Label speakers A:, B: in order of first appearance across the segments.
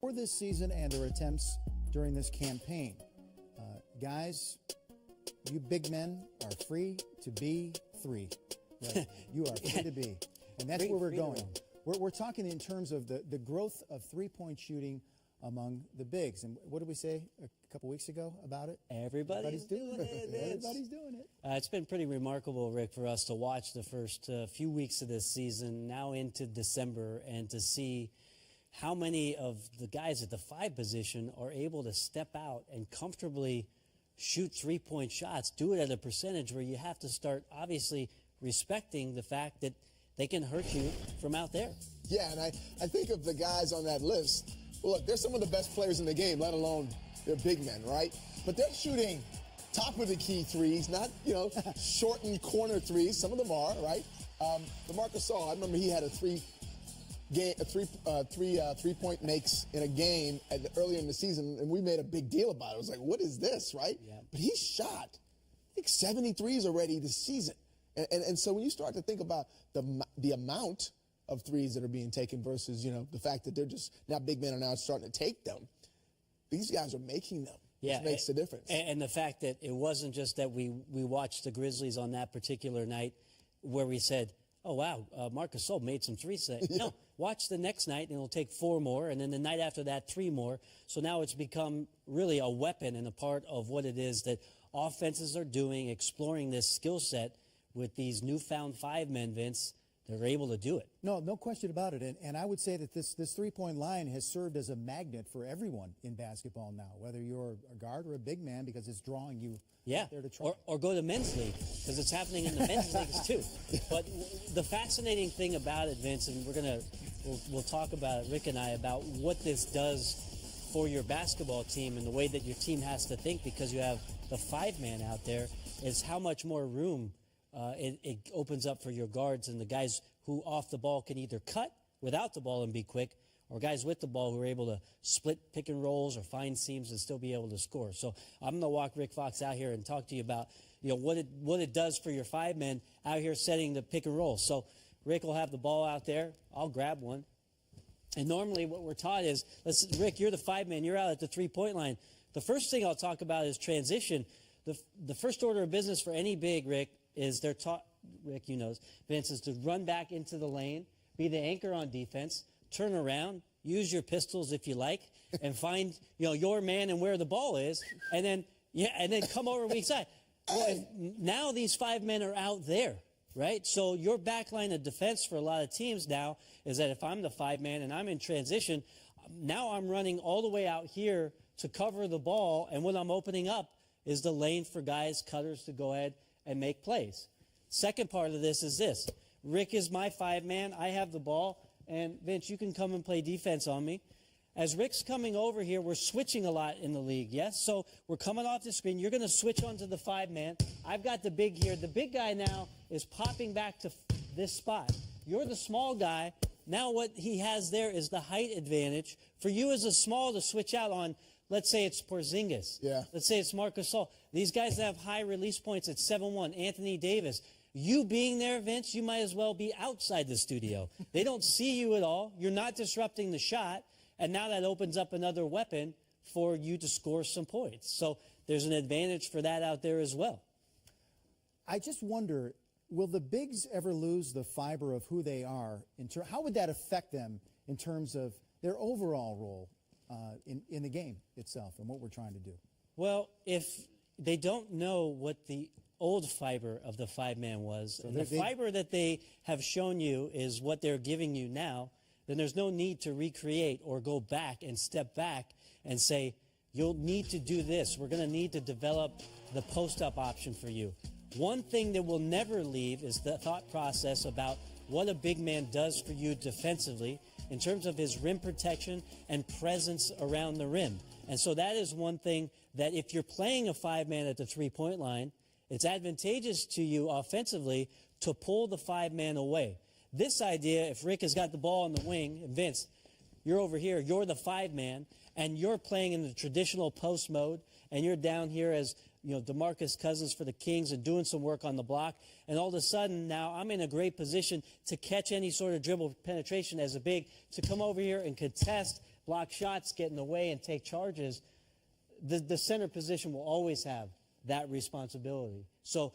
A: for this season and their attempts during this campaign. Guys, you big men are free to be three. Right? You are free to be. And that's where we're going. We're talking in terms of the growth of three-point shooting among the bigs. And what did we say a couple weeks ago about it?
B: Everybody's doing it.
A: Everybody's doing it.
B: It's been pretty remarkable, Rick, for us to watch the first few weeks of this season, now into December, and to see how many of the guys at the 5 position are able to step out and comfortably shoot three-point shots, do it at a percentage where you have to start, obviously, respecting the fact that they can hurt you from out there.
C: Yeah, and I think of the guys on that list. Well, look, they're some of the best players in the game, let alone they're big men, right? But they're shooting top of the key threes, not, shortened corner threes. Some of them are, right? LaMarcus Gasol, I remember he had a three-point makes in a game earlier in the season, and we made a big deal about it. It was like, what is this, right?
B: Yeah.
C: But he shot, I think, 73s already this season. And so when you start to think about the amount of threes that are being taken versus, the fact that they're just now big men are now starting to take them, these guys are making them.
B: Yeah,
C: which makes a difference.
B: And the fact that it wasn't just that we watched the Grizzlies on that particular night where we said, oh, wow, Marcus Gasol made some threes today.
C: Yeah.
B: No, watch the next night, and it'll take 4 more, and then the night after that, 3 more. So now it's become really a weapon and a part of what it is that offenses are doing, exploring this skill set with these newfound 5-men, Vince. They're able to do it.
A: No question about it. And I would say that this three-point line has served as a magnet for everyone in basketball now, whether you're a guard or a big man, because it's drawing you out there to try.
B: Or go to men's league, because it's happening in the men's leagues too. But the fascinating thing about it, Vince, and we'll talk about it, Rick and I, about what this does for your basketball team and the way that your team has to think, because you have the 5-man out there, is how much more room it opens up for your guards and the guys who off the ball can either cut without the ball and be quick, or guys with the ball who are able to split pick and rolls or find seams and still be able to score. So I'm going to walk Rick Fox out here and talk to you about what it does for your 5-men out here setting the pick and roll. So Rick will have the ball out there. I'll grab one. And normally what we're taught is, Rick, you're the 5-man. You're out at the 3-point line. The first thing I'll talk about is transition. The first order of business for any big, Rick, is they're taught, Rick, Vince, is to run back into the lane, be the anchor on defense, turn around, use your pistols if you like, and find your man and where the ball is, and then come over weak side. Well, now these 5 men are out there, right? So your back line of defense for a lot of teams now is that if I'm the 5-man and I'm in transition, now I'm running all the way out here to cover the ball, and what I'm opening up is the lane for guys, cutters, to go ahead and make plays. Second part of this is this. Rick is my 5-man. I have the ball. And, Vince, you can come and play defense on me. As Rick's coming over here, we're switching a lot in the league, yes? So we're coming off the screen. You're going to switch onto the 5-man. I've got the big here. The big guy now is popping back to this spot. You're the small guy. Now what he has there is the height advantage. For you as a small to switch out on, let's say it's Porzingis.
C: Yeah.
B: Let's say it's Marcus Gasol. These guys that have high release points at 7-1. Anthony Davis. You being there, Vince, you might as well be outside the studio. They don't see you at all. You're not disrupting the shot. And now that opens up another weapon for you to score some points. So there's an advantage for that out there as well.
A: I just wonder, will the bigs ever lose the fiber of who they are? How would that affect them in terms of their overall role in the game itself and what we're trying to do? Well,
B: if they don't know what the old fiber of the 5-man was, so and the fiber that they have shown you is what they're giving you now, then there's no need to recreate or go back and step back and say, you'll need to do this. We're going to need to develop the post-up option for you. One thing that will never leave is the thought process about what a big man does for you defensively in terms of his rim protection and presence around the rim. And so that is one thing that if you're playing a 5-man at the 3-point line, it's advantageous to you offensively to pull the 5-man away. This idea, if Rick has got the ball on the wing, and Vince, you're over here, you're the 5-man, and you're playing in the traditional post mode, and you're down here as DeMarcus Cousins for the Kings and doing some work on the block, and all of a sudden now I'm in a great position to catch any sort of dribble penetration as a big, to come over here and contest block shots, get in the way, and take charges, the center position will always have that responsibility. So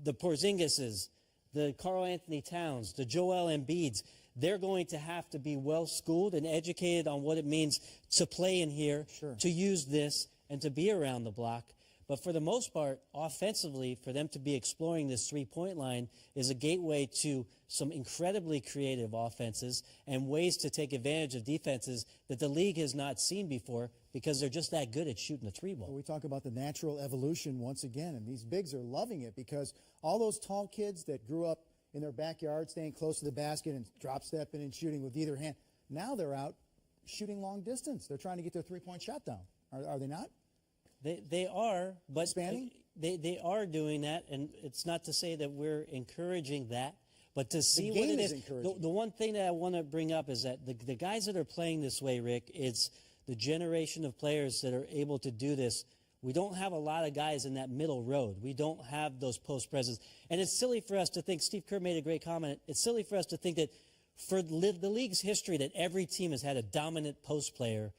B: the Porzingises, the Karl Anthony Towns, the Joel Embiids, they're going to have to be well-schooled and educated on what it means to play in here, to use this, and to be around the block. But for the most part, offensively, for them to be exploring this three-point line is a gateway to some incredibly creative offenses and ways to take advantage of defenses that the league has not seen before because they're just that good at shooting the three ball.
A: Well, we talk about the natural evolution once again, and these bigs are loving it because all those tall kids that grew up in their backyard staying close to the basket and drop-stepping and shooting with either hand, now they're out shooting long distance. They're trying to get their three-point shot down. Are they not?
B: They are, but
A: Expanding?
B: They are doing that, and it's not to say that we're encouraging that, but to see what it is. The one thing that I want to bring up is that the guys that are playing this way, Rick, it's the generation of players that are able to do this. We don't have a lot of guys in that middle road. We don't have those post presence. And it's silly for us to think, Steve Kerr made a great comment, it's silly for us to think that for the league's history that every team has had a dominant post player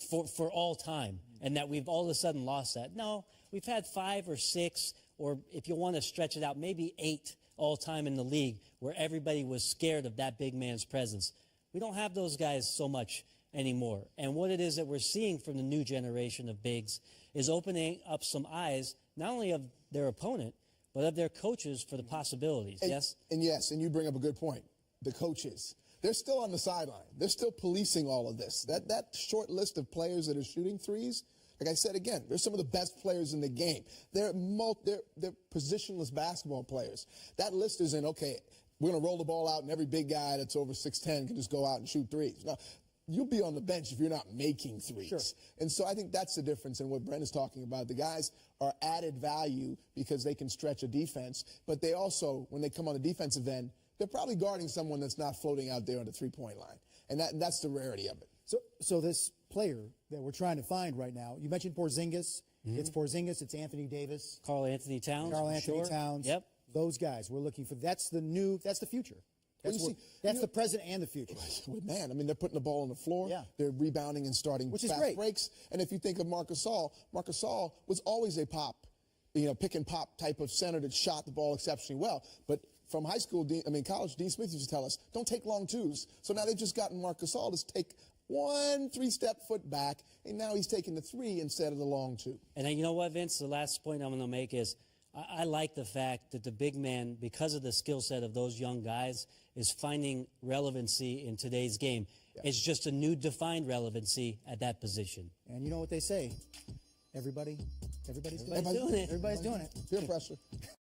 B: for all time, and that we've all of a sudden lost that. No, we've had 5 or 6, or if you want to stretch it out, maybe 8 all time in the league where everybody was scared of that big man's presence. We don't have those guys so much anymore. And what it is that we're seeing from the new generation of bigs is opening up some eyes, not only of their opponent, but of their coaches for the possibilities. Yes?
C: And yes, and you bring up a good point. The coaches. They're still on the sideline. They're still policing all of this. That short list of players that are shooting threes, like I said again, they're some of the best players in the game. They're positionless basketball players. That list isn't, okay, we're going to roll the ball out and every big guy that's over 6'10" can just go out and shoot threes. No, you'll be on the bench if you're not making threes.
A: Sure.
C: And so I think that's the difference in what Brent is talking about. The guys are added value because they can stretch a defense, but they also, when they come on the defensive end, they're probably guarding someone that's not floating out there on the three-point line. And that's the rarity of it.
A: So this player that we're trying to find right now, you mentioned Porzingis. It's Porzingis, it's Anthony Davis.
B: Karl Anthony Towns.
A: Towns.
B: Yep.
A: Those guys we're looking for. That's the future. That's the present and the future.
C: Man, I mean, they're putting the ball on the floor.
A: Yeah.
C: They're rebounding and starting
A: Which is
C: fast
A: great.
C: breaks. And if you think of Marc Gasol was always a pick and pop type of center that shot the ball exceptionally well. But from college, Dean Smith used to tell us, don't take long twos. So now they've just gotten Marc Gasol to take 1 3-step foot back, and now he's taking the 3 instead of the long 2.
B: And you know what, Vince? The last point I'm going to make is I like the fact that the big man, because of the skill set of those young guys, is finding relevancy in today's game. Yeah. It's just a new defined relevancy at that position.
A: And you know what they say? Everybody's doing it.
B: Everybody's doing it.
A: Everybody's doing it.
C: Peer pressure.